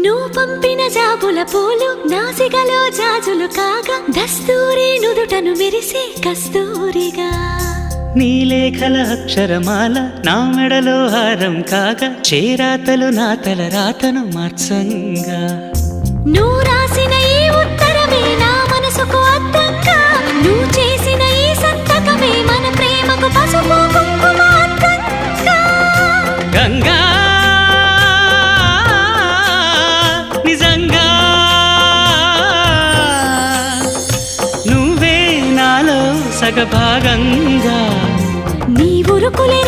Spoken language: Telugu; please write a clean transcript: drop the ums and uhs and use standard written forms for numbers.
నువ్వు పంపిన జాబుల పూలు నాసికలో జాజులు కాగా దస్తూరి నుదుటను మెరిసే కస్తూరిగా నీలేఖల అక్షరమాల నా మెడలో హారం కాగా చేరాతలు నా తల రాతను మార్చంగా నువ్వు రాసిన ఈ ఉత్తరమే నా మనసుకు అర్థంగా నువ్వు చేసిన ఈ సంతకమే మన ప్రేమకు పసుపు కుంకుమ అర్థంగా గంగా నిజంగా నువ్వే నాలో సగభాగంగా నీ ఉరుకులే